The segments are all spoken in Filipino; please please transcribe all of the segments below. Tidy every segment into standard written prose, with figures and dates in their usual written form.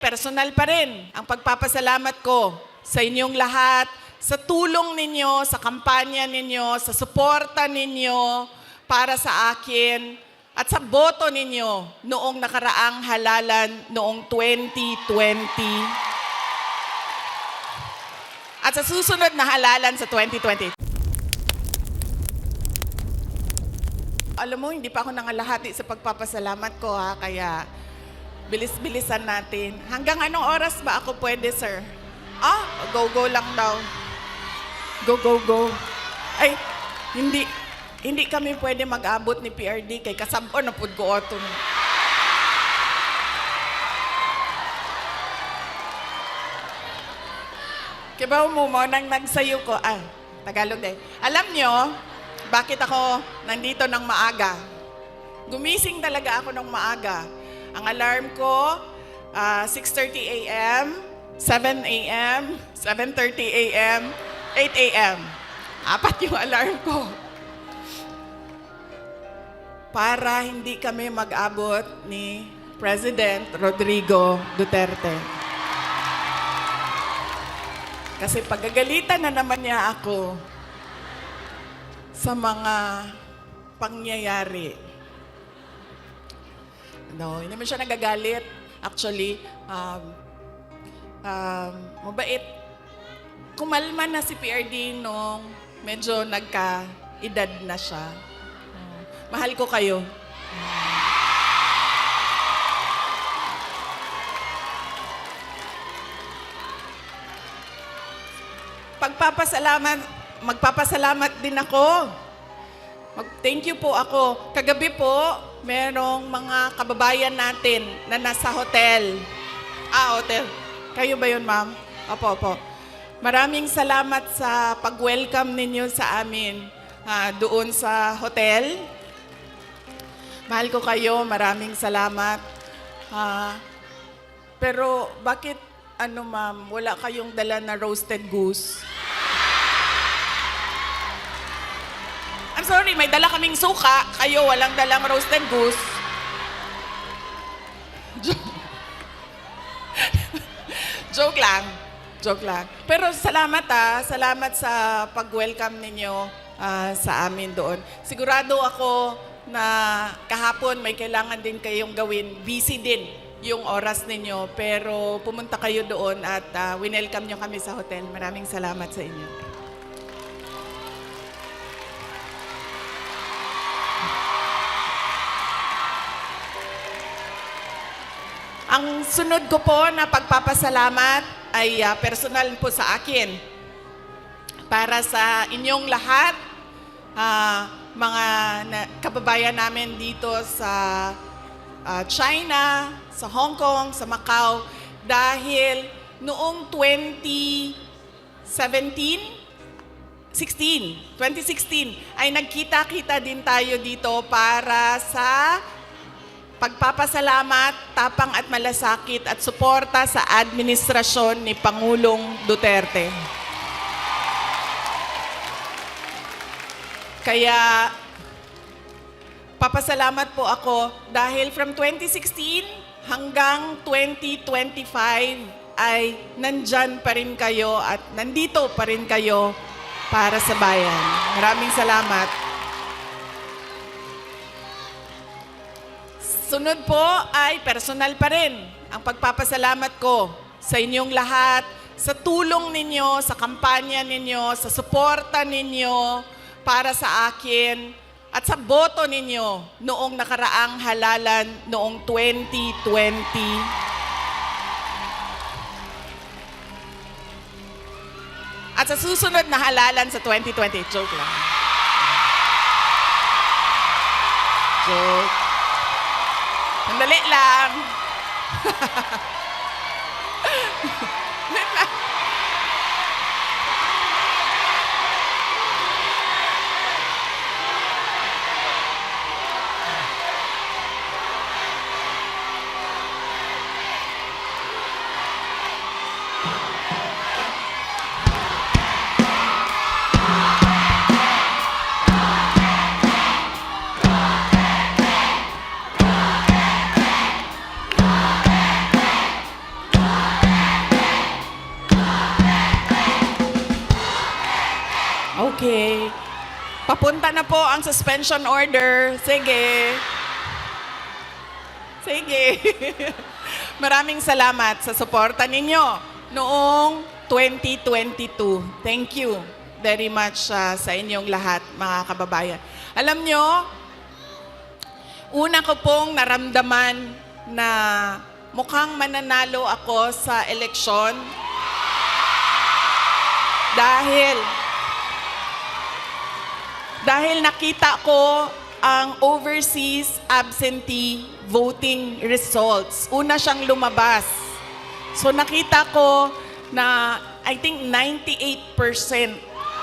Personal pa rin ang pagpapasalamat ko sa inyong lahat, sa tulong ninyo, sa kampanya ninyo, sa suporta ninyo para sa akin at sa boto ninyo noong nakaraang halalan noong 2020 at sa susunod na halalan sa 2020. Alam mo, hindi pa ako nangalahati sa pagpapasalamat ko kaya bilis-bilisan natin. Hanggang anong oras ba ako pwede, sir? Go lang daw. Go. Ay, hindi kami pwede mag-abot ni PRD kay kasabon na pud ko oton. Kibaw mo nang nagsayo ko. Tagalog din. Alam nyo, bakit ako nandito ng maaga? Gumising talaga ako ng maaga. Ang alarm ko, 6:30 a.m., 7 a.m., 7:30 a.m., 8 a.m. 4 yung alarm ko. Para hindi kami mag-abot ni President Rodrigo Duterte. Kasi pagagalitan na naman niya ako sa mga pangyayari. No, hindi naman siya nagagalit. Actually, mabait. Kumalma na si PRD nung medyo nagka-edad na siya. Mahal ko kayo. Magpapasalamat din ako. Thank you po ako. Kagabi po, merong mga kababayan natin na nasa hotel. Hotel. Kayo ba yun, ma'am? Opo. Maraming salamat sa pag-welcome ninyo sa amin doon sa hotel. Mahal ko kayo. Maraming salamat. Pero bakit, ma'am, wala kayong dala na roasted goose? I'm sorry, may dala kaming suka. Kayo, walang dalang roasted goose. Joke lang. Pero salamat Salamat sa pag-welcome ninyo sa amin doon. Sigurado ako na kahapon may kailangan din kayong gawin. Busy din yung oras ninyo. Pero pumunta kayo doon at winelcome nyo kami sa hotel. Maraming salamat sa inyo. Ang sunod ko po na pagpapasalamat ay personal po sa akin. Para sa inyong lahat, mga kababayan namin dito sa China, sa Hong Kong, sa Macau, dahil noong 2016 ay nagkita-kita din tayo dito para sa pagpapasalamat, tapang at malasakit at suporta sa administrasyon ni Pangulong Duterte. Kaya, papasalamat po ako dahil from 2016 hanggang 2025 ay nandyan pa rin kayo at nandito pa rin kayo para sa bayan. Maraming salamat. Sunod po ay personal pa rin ang pagpapasalamat ko sa inyong lahat, sa tulong ninyo, sa kampanya ninyo, sa suporta ninyo para sa akin at sa boto ninyo noong nakaraang halalan noong 2020. At sa susunod na halalan sa 2020. Joke lang. Joke. Sandali lang. Okay. Papunta na po ang suspension order. Sige. Sige. Maraming salamat sa suporta ninyo noong 2022. Thank you very much sa inyong lahat, mga kababayan. Alam nyo, una ko pong naramdaman na mukhang mananalo ako sa eleksyon dahil nakita ko ang overseas absentee voting results. Una siyang lumabas. So nakita ko na I think 98%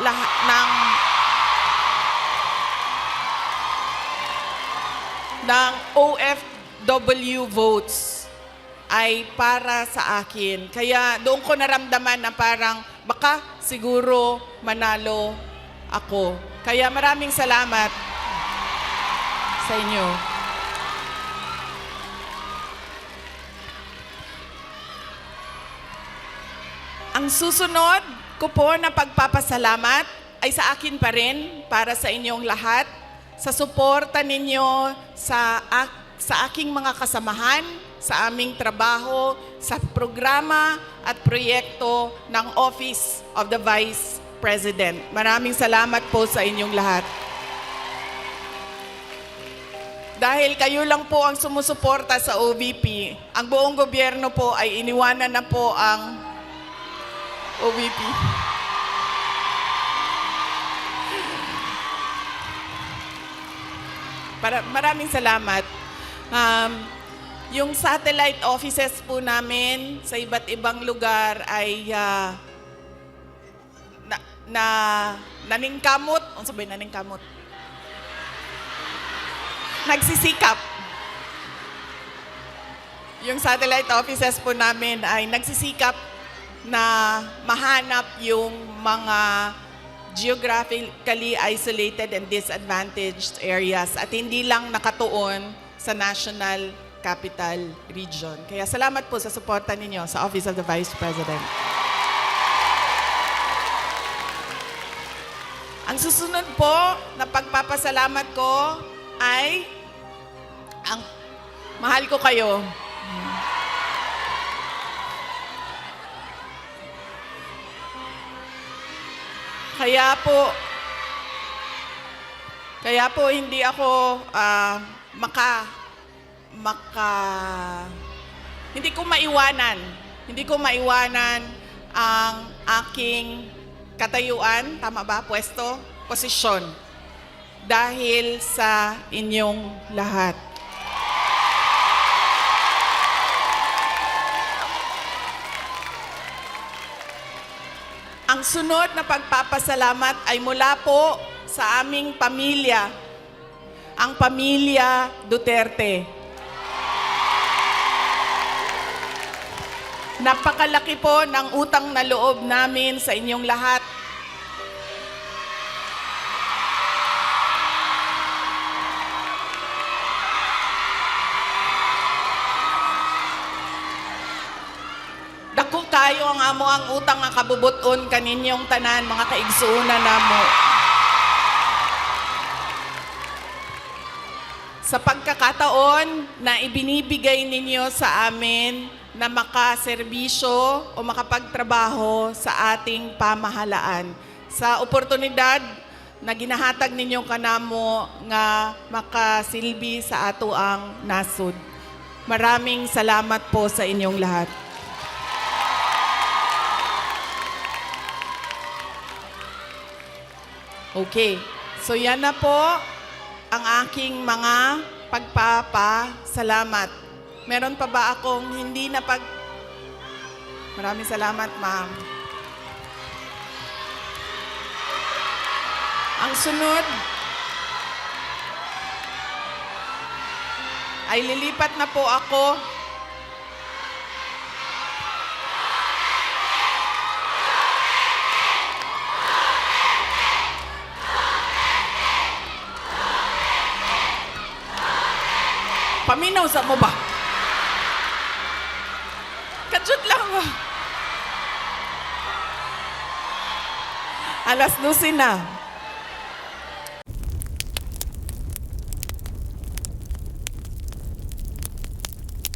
lahat ng OFW votes ay para sa akin. Kaya doon ko naramdaman na parang baka siguro manalo ako. Kaya maraming salamat sa inyo. Ang susunod ko po na pagpapasalamat ay sa akin pa rin, para sa inyong lahat, sa suporta ninyo sa aking mga kasamahan, sa aming trabaho, sa programa at proyekto ng Office of the Vice President. Maraming salamat po sa inyong lahat. Dahil kayo lang po ang sumusuporta sa OVP, ang buong gobyerno po ay iniwanan na po ang OVP. Maraming salamat. Yung satellite offices po namin sa iba't ibang lugar ay naningkamot. Ano sabihin naningkamot? Nagsisikap. Yung satellite offices po namin ay nagsisikap na mahanap yung mga geographically isolated and disadvantaged areas at hindi lang nakatuon sa National Capital Region. Kaya salamat po sa suporta ninyo sa Office of the Vice President. Ang susunod po na pagpapasalamat ko ay ang mahal ko kayo. Kaya po hindi ako hindi ko maiwanan ang aking katayuan, tama ba, pwesto, posisyon, dahil sa inyong lahat. Ang sunod na pagpapasalamat ay mula po sa aming pamilya, ang pamilya Duterte. Napakalaki po ng utang na loob namin sa inyong lahat. Dako kayo ang amo ang utang nga kabubuton kaninyong tanan, mga kaigsuuna namo. Sa pagkakataon na ibinibigay ninyo sa amin na makaserbisyo o makapagtrabaho sa ating pamahalaan. Sa oportunidad na ginahatag ninyo kanamo nga makasilbi sa ato ang nasud. Maraming salamat po sa inyong lahat. Okay, so yan na po ang aking mga pagpapasalamat. Meron pa ba akong hindi na Maraming salamat, ma'am. Ang sunod ay lilipat na po ako paminaw sa mo ba? Kadyot lang ba? Alas 12 na.